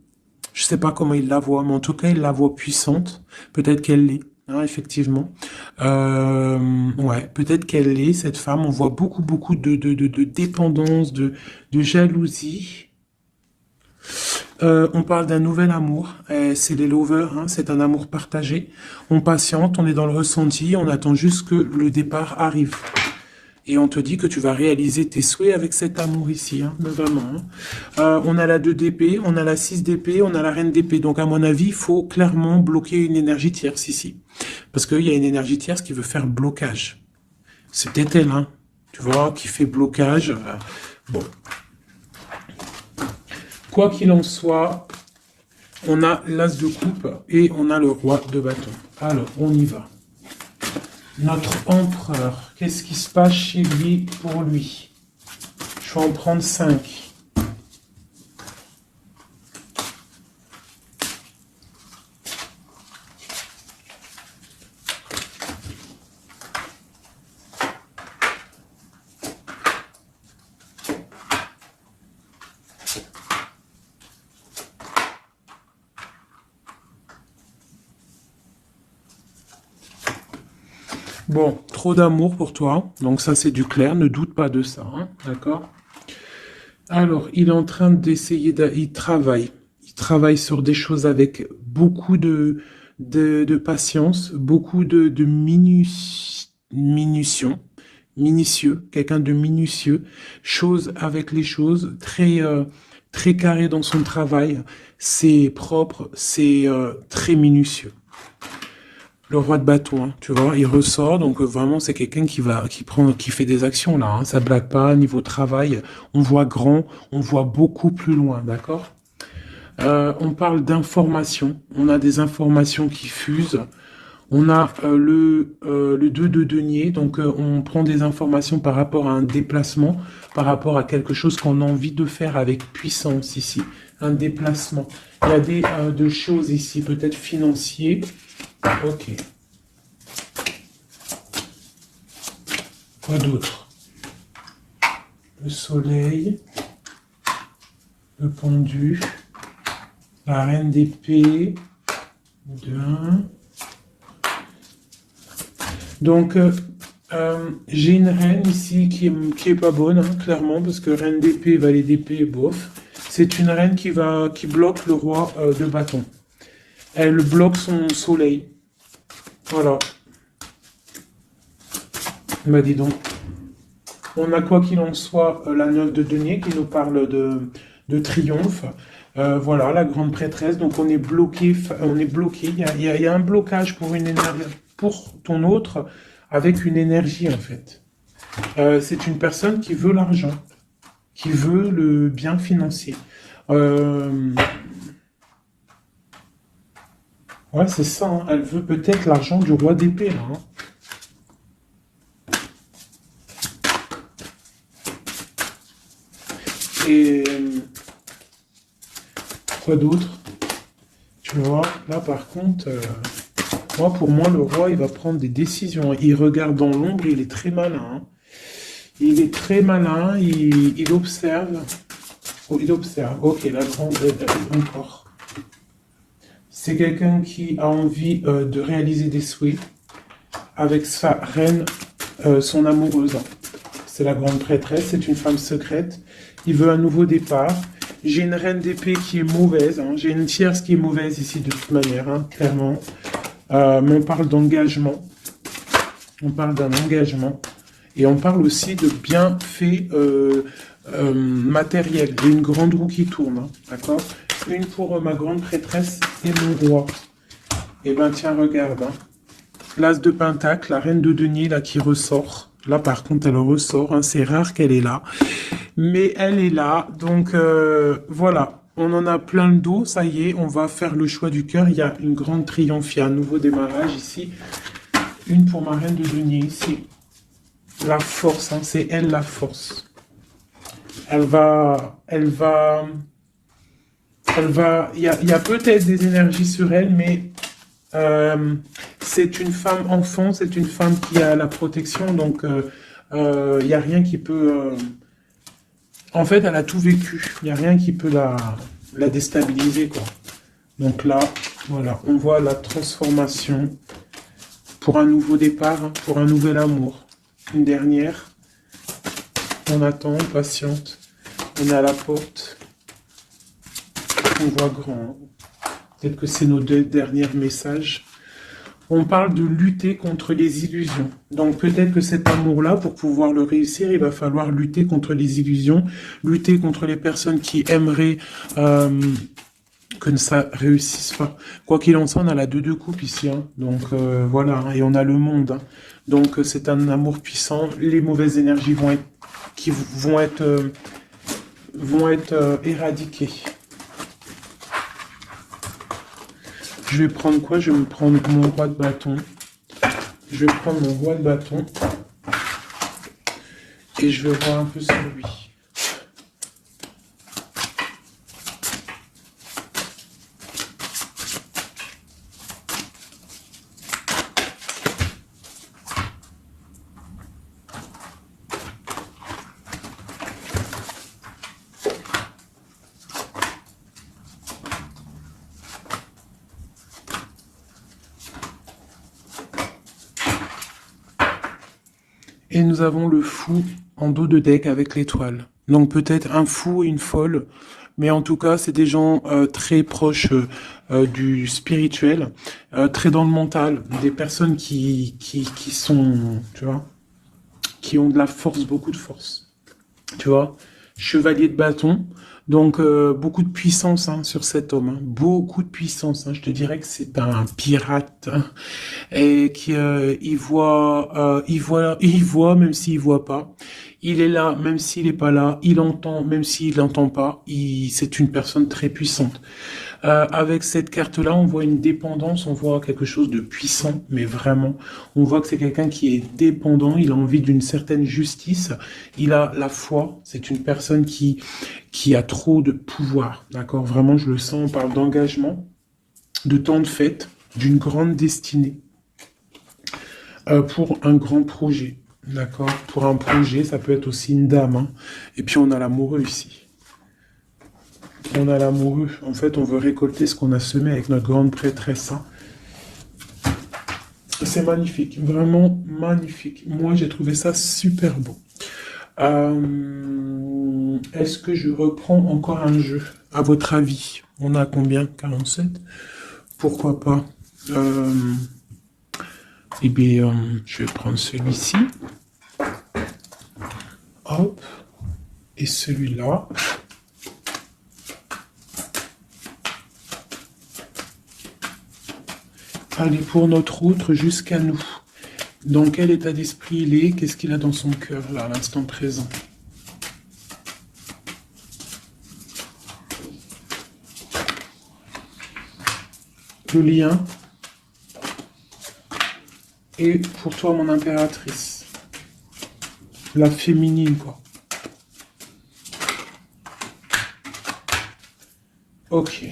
je sais pas comment il la voit, mais en tout cas, il la voit puissante. Peut-être qu'elle l'est, hein, effectivement. Ouais, peut-être qu'elle l'est, cette femme. On voit beaucoup de dépendance, de jalousie. On parle d'un nouvel amour, c'est les lovers, hein, c'est un amour partagé. On patiente, on est dans le ressenti, on attend juste que le départ arrive. Et on te dit que tu vas réaliser tes souhaits avec cet amour ici, hein, vraiment. Hein. On a la 2 d'épée, on a la 6 d'épée, on a la reine d'épée. Donc à mon avis, il faut clairement bloquer une énergie tierce ici. Parce qu'il y a une énergie tierce qui veut faire blocage. C'est peut-être elle, hein, tu vois, qui fait blocage. Bon. Quoi qu'il en soit, on a l'as de coupe et on a le roi de bâton. Alors, on y va. Notre empereur, qu'est-ce qui se passe chez lui pour lui? Je vais en prendre 5. Bon, trop d'amour pour toi. Donc ça, c'est du clair. Ne doute pas de ça. Hein, d'accord? Alors, il est en train d'essayer il travaille. Il travaille sur des choses avec beaucoup de patience, beaucoup de minutieux, quelqu'un de minutieux, chose avec les choses, très carré dans son travail. C'est propre, c'est très minutieux. Le roi de bateau, hein, tu vois, il ressort, donc vraiment c'est quelqu'un qui fait des actions là, hein, ça blague pas, niveau travail, on voit grand, on voit beaucoup plus loin, d'accord? On parle d'informations, on a des informations qui fusent, on a le 2 de denier, donc on prend des informations par rapport à un déplacement, par rapport à quelque chose qu'on a envie de faire avec puissance ici, un déplacement. Il y a de choses ici, peut-être financiers. Ok. Quoi d'autre? Le soleil, le pendu, la reine d'épée, de 1. Donc, j'ai une reine ici qui est pas bonne, hein, clairement, parce que reine d'épée, valet d'épée, bof. C'est une reine qui bloque le roi de bâton. Elle bloque son soleil. Voilà. Bah dis donc. On a quoi qu'il en soit la 9 de denier qui nous parle de triomphe. Voilà, la grande prêtresse. Donc on est bloqué. On est bloqué. Il y a un blocage pour une énergie, pour ton autre, avec une énergie en fait. C'est une personne qui veut l'argent, qui veut le bien financier. Ouais, c'est ça. Hein. Elle veut peut-être l'argent du roi d'épée. Hein. Et quoi d'autre? Tu vois, là par contre, pour moi, le roi, il va prendre des décisions. Il regarde dans l'ombre, il est très malin. Hein. Il est très malin, il observe. Oh, il observe. Ok, la grande encore. C'est quelqu'un qui a envie de réaliser des souhaits avec sa reine, son amoureuse. C'est la grande prêtresse, c'est une femme secrète. Il veut un nouveau départ. J'ai une reine d'épée qui est mauvaise. Hein. J'ai une tierce qui est mauvaise ici de toute manière, hein, clairement. Mais on parle d'engagement. On parle d'un engagement. Et on parle aussi de bienfaits matériels. Il y a une grande roue qui tourne. Hein, d'accord? Une pour ma grande prêtresse et mon roi. Eh ben tiens, regarde. Hein. L'as de pentacle, la reine de denier là qui ressort. Là par contre elle ressort. Hein. C'est rare qu'elle est là. Mais elle est là. Donc voilà. On en a plein le dos, ça y est, on va faire le choix du cœur. Il y a une grande triomphe, il y a un nouveau démarrage ici. Une pour ma reine de denier ici. La force, hein, c'est elle la force. Il y a peut-être des énergies sur elle, mais c'est une femme enfant, c'est une femme qui a la protection, donc il n'y a rien qui peut... En fait, elle a tout vécu. Il n'y a rien qui peut la déstabiliser, quoi. Donc là, voilà, on voit la transformation pour un nouveau départ, hein, pour un nouvel amour. Une dernière. On attend, on patiente. On est à la porte. On voit grand. Hein. Peut-être que c'est nos deux derniers messages. On parle de lutter contre les illusions. Donc peut-être que cet amour-là, pour pouvoir le réussir, il va falloir lutter contre les illusions, lutter contre les personnes qui aimeraient que ça réussisse pas. Quoi qu'il en soit, on a la 2 de coupe ici. Hein. Donc voilà, hein, et on a le monde. Hein. Donc c'est un amour puissant. Les mauvaises énergies vont être éradiquées. Je vais prendre quoi? Je vais me prendre mon roi de bâton. Je vais prendre mon roi de bâton. Et je vais voir un peu sur lui. Et nous avons le fou en dos de deck avec l'étoile. Donc peut-être un fou et une folle, mais en tout cas, c'est des gens très proches du spirituel, très dans le mental, des personnes qui sont, tu vois, qui ont de la force, beaucoup de force, tu vois. Chevalier de bâton, donc beaucoup de puissance hein, sur cet homme, hein. Beaucoup de puissance. Hein. Je te dirais que c'est un pirate hein, et qui il voit même s'il voit pas. Il est là même s'il est pas là. Il entend même s'il n'entend pas. C'est une personne très puissante. Avec cette carte-là, on voit une dépendance, on voit quelque chose de puissant, mais vraiment, on voit que c'est quelqu'un qui est dépendant, il a envie d'une certaine justice, il a la foi, c'est une personne qui a trop de pouvoir, d'accord? Vraiment, je le sens, on parle d'engagement, de temps de fête, d'une grande destinée, pour un grand projet, d'accord? Pour un projet, ça peut être aussi une dame, hein. Et puis on a l'amoureux ici. On a l'amoureux. En fait, on veut récolter ce qu'on a semé avec notre grande prêtresse. Hein. C'est magnifique, vraiment magnifique. Moi, j'ai trouvé ça super beau. Est-ce que je reprends encore un jeu? À votre avis, on a combien? 47? Pourquoi pas? Eh bien, je vais prendre celui-ci. Hop. Et celui-là. Allez, pour notre autre, jusqu'à nous. Dans quel état d'esprit il est? Qu'est-ce qu'il a dans son cœur, là, à l'instant présent? Le lien. Et pour toi, mon impératrice. La féminine, quoi. Ok.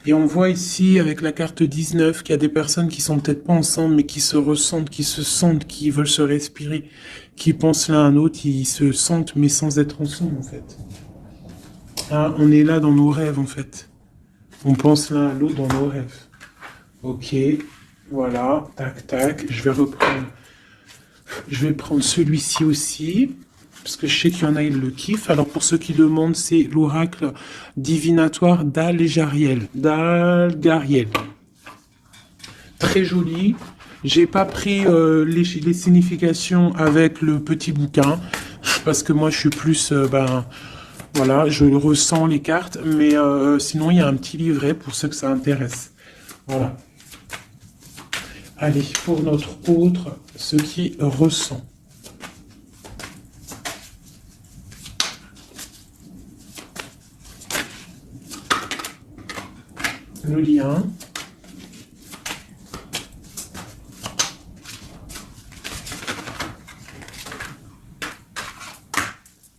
Et on voit ici, avec la carte 19, qu'il y a des personnes qui sont peut-être pas ensemble, mais qui se ressentent, qui se sentent, qui veulent se respirer, qui pensent l'un à l'autre, ils se sentent, mais sans être ensemble, en fait. Ah, on est là dans nos rêves, en fait. On pense l'un à l'autre dans nos rêves. Ok, voilà, tac, tac. Je vais reprendre. Je vais prendre celui-ci aussi. Parce que je sais qu'il y en a, ils le kiffent. Alors pour ceux qui demandent, c'est l'oracle divinatoire d'Al-Gariel. d'Al-Gariel. Très joli. J'ai pas pris les significations avec le petit bouquin. Parce que moi je suis plus... voilà, je ressens les cartes. Mais sinon il y a un petit livret pour ceux que ça intéresse. Voilà. Allez, pour notre autre, ce qui ressent. Le lien.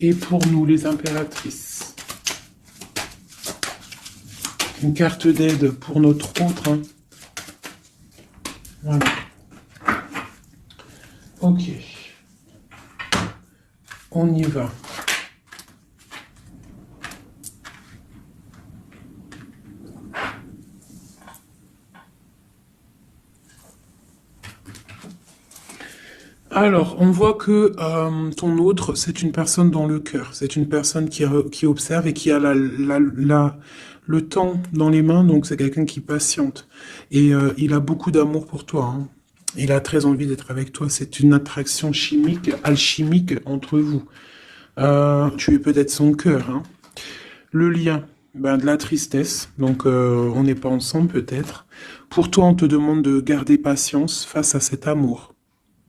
Et pour nous, les impératrices. Une carte d'aide pour notre autre. Hein. Voilà. Ok. On y va. Alors, on voit que ton autre, c'est une personne dans le cœur. C'est une personne qui observe et qui a le temps dans les mains, donc c'est quelqu'un qui patiente. Et il a beaucoup d'amour pour toi. Hein. Il a très envie d'être avec toi. C'est une attraction chimique, alchimique entre vous. Tu es peut-être son cœur. Hein. Le lien, de la tristesse. Donc, on n'est pas ensemble peut-être. Pour toi, on te demande de garder patience face à cet amour.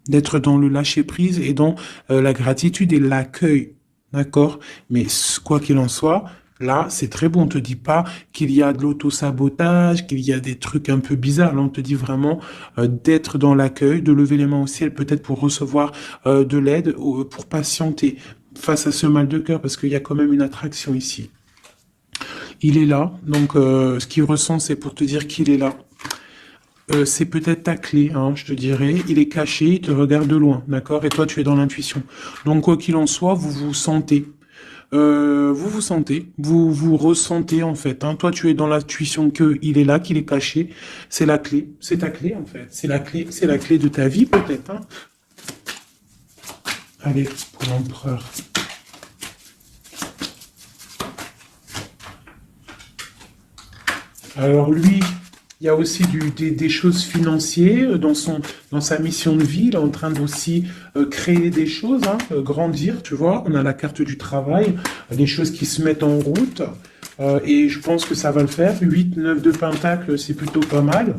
D'être dans le lâcher-prise et dans la gratitude et l'accueil, d'accord? Mais quoi qu'il en soit, là, c'est très bon. On te dit pas qu'il y a de l'auto-sabotage, qu'il y a des trucs un peu bizarres. Là, on te dit vraiment d'être dans l'accueil, de lever les mains au ciel, peut-être pour recevoir de l'aide, pour patienter face à ce mal de cœur, parce qu'il y a quand même une attraction ici. Il est là, donc ce qu'il ressent, c'est pour te dire qu'il est là. C'est peut-être ta clé, hein, je te dirais. Il est caché, il te regarde de loin, d'accord? Et toi, tu es dans l'intuition. Donc, quoi qu'il en soit, vous vous sentez. Vous ressentez, en fait. Hein. Toi, tu es dans l'intuition qu'il est là, qu'il est caché. C'est la clé. C'est ta clé, en fait. C'est la clé de ta vie, peut-être. Hein. Allez, pour l'empereur. Alors lui, il y a aussi des choses financières dans sa mission de vie. Il est en train d'aussi créer des choses, hein, grandir, tu vois. On a la carte du travail, des choses qui se mettent en route. Et je pense que ça va le faire. 8, 9 de pentacle, c'est plutôt pas mal.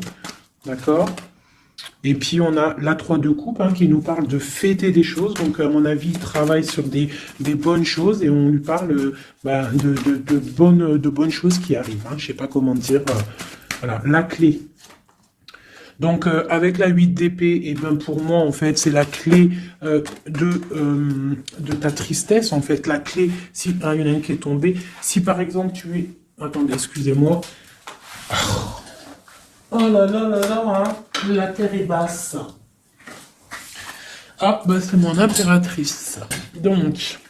D'accord? Et puis on a la 3 de coupe hein, qui nous parle de fêter des choses. Donc à mon avis, il travaille sur des bonnes choses et on lui parle de bonnes choses qui arrivent. Hein. Je sais pas comment dire. Voilà, la clé. Donc avec la 8 d'épée, et ben pour moi en fait c'est la clé de ta tristesse. En fait la clé, si il y en a une qui est tombée, si par exemple tu es, attendez, excusez-moi. Oh là là là là, hein, la terre est basse. Ah bah c'est mon impératrice. Donc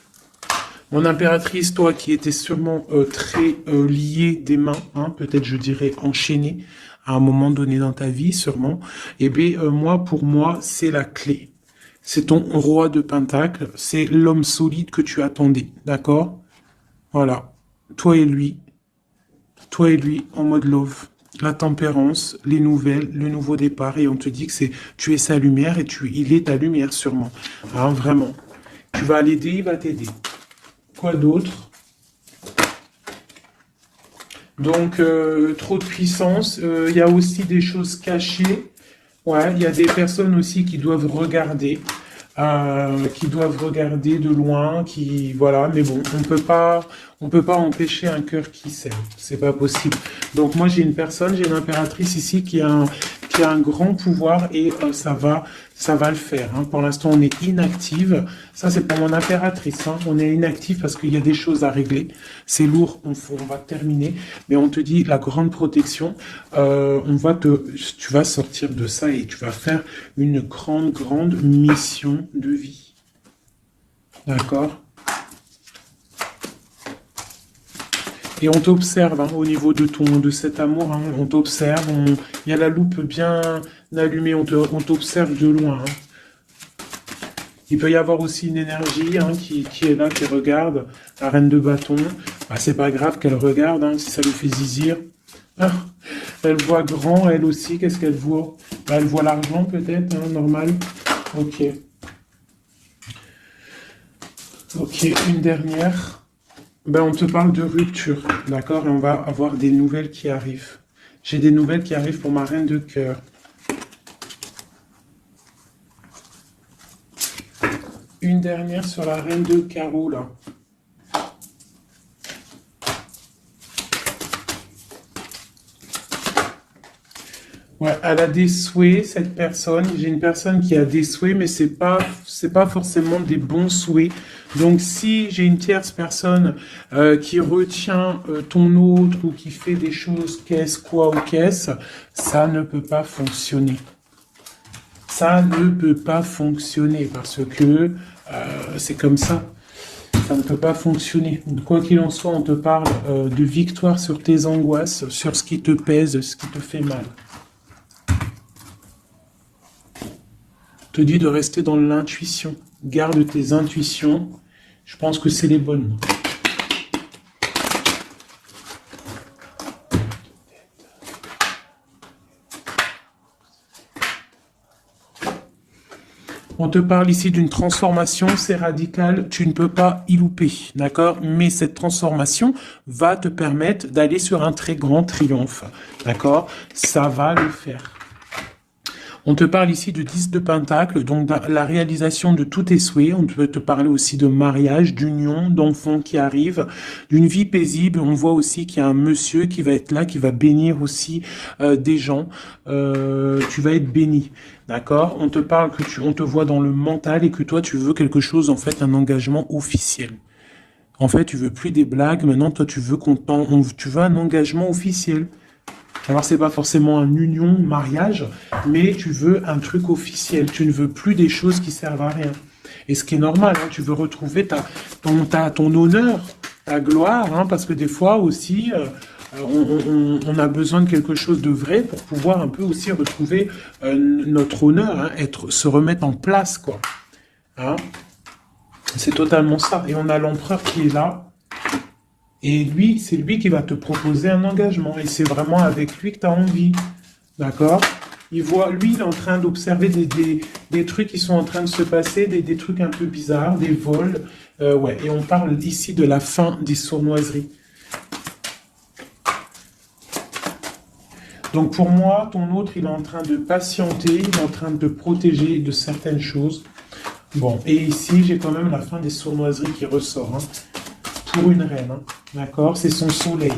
mon impératrice, toi qui étais sûrement très liée des mains, hein, peut-être je dirais enchaînée à un moment donné dans ta vie, sûrement, eh bien moi, pour moi, c'est la clé. C'est ton roi de pentacle, c'est l'homme solide que tu attendais, d'accord? Voilà, toi et lui en mode love. La tempérance, les nouvelles, le nouveau départ, et on te dit que tu es sa lumière et il est ta lumière sûrement, hein, vraiment. Tu vas l'aider, il va t'aider. Quoi d'autre? Donc, trop de puissance. Il y a aussi des choses cachées. Ouais, il y a des personnes aussi qui doivent regarder de loin, voilà. Mais bon, on peut pas empêcher un cœur qui s'aime. C'est pas possible. Donc moi, j'ai une impératrice ici qui a un grand pouvoir et ça va le faire. Hein. Pour l'instant, on est inactive. Ça, c'est pour mon impératrice. Hein. On est inactive parce qu'il y a des choses à régler. C'est lourd, on va terminer. Mais on te dit la grande protection. Tu vas sortir de ça et tu vas faire une grande mission de vie. D'accord? Et on t'observe hein, au niveau de cet amour, hein, on t'observe, il y a la loupe bien allumée, on t'observe de loin. Hein. Il peut y avoir aussi une énergie hein, qui est là, qui regarde, la reine de bâton. Bah, c'est pas grave qu'elle regarde, hein, si ça lui fait zizir. Ah, elle voit grand, elle aussi, qu'est-ce qu'elle voit? Bah, elle voit l'argent peut-être, hein, normal. Ok. Ok, une dernière. Ben, on te parle de rupture, d'accord? Et on va avoir des nouvelles qui arrivent. J'ai des nouvelles qui arrivent pour ma reine de cœur. Une dernière sur la reine de carreau, là. Ouais, elle a des souhaits, cette personne. J'ai une personne qui a des souhaits, mais c'est pas forcément des bons souhaits. Donc, si j'ai une tierce personne qui retient ton autre ou qui fait des choses qu'est-ce, ça ne peut pas fonctionner. Ça ne peut pas fonctionner parce que c'est comme ça. Ça ne peut pas fonctionner. Quoi qu'il en soit, on te parle de victoire sur tes angoisses, sur ce qui te pèse, ce qui te fait mal. Te dit de rester dans l'intuition. Garde tes intuitions. Je pense que c'est les bonnes. On te parle ici d'une transformation, c'est radical, tu ne peux pas y louper, d'accord? Mais cette transformation va te permettre d'aller sur un très grand triomphe, d'accord? Ça va le faire. On te parle ici de 10 de pentacle, donc la réalisation de tous tes souhaits. On peut te parler aussi de mariage, d'union, d'enfants qui arrivent, d'une vie paisible. On voit aussi qu'il y a un monsieur qui va être là, qui va bénir aussi des gens. Tu vas être béni, d'accord? On te parle on te voit dans le mental et que toi tu veux quelque chose, en fait, un engagement officiel. En fait, tu veux plus des blagues. Maintenant, toi, tu veux tu veux un engagement officiel. Alors, c'est pas forcément un union, mariage, mais tu veux un truc officiel. Tu ne veux plus des choses qui servent à rien. Et ce qui est normal, hein, tu veux retrouver ton honneur, ta gloire, hein, parce que des fois aussi, on a besoin de quelque chose de vrai pour pouvoir un peu aussi retrouver notre honneur, hein, se remettre en place, quoi. Hein? C'est totalement ça. Et on a l'empereur qui est là. Et lui, c'est lui qui va te proposer un engagement. Et c'est vraiment avec lui que tu as envie. D'accord? Lui, il est en train d'observer des trucs qui sont en train de se passer, des trucs un peu bizarres, des vols. Ouais. Et on parle ici de la fin des sournoiseries. Donc pour moi, ton autre, il est en train de patienter, il est en train de te protéger de certaines choses. Bon, et ici, j'ai quand même la fin des sournoiseries qui ressort, hein, pour une reine, hein, d'accord? C'est son soleil.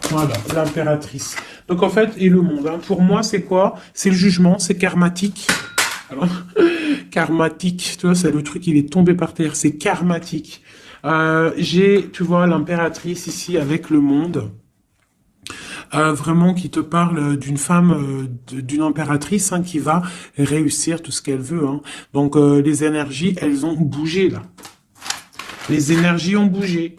Voilà, l'impératrice. Donc en fait, et le monde, hein, pour moi, c'est quoi? C'est le jugement, c'est karmatique. Alors, karmatique, tu vois, c'est le truc, il est tombé par terre, c'est karmatique. Tu vois, l'impératrice ici avec le monde. Vraiment qui te parle d'une femme, d'une impératrice hein, qui va réussir tout ce qu'elle veut. Hein. Donc les énergies, elles ont bougé là. Les énergies ont bougé.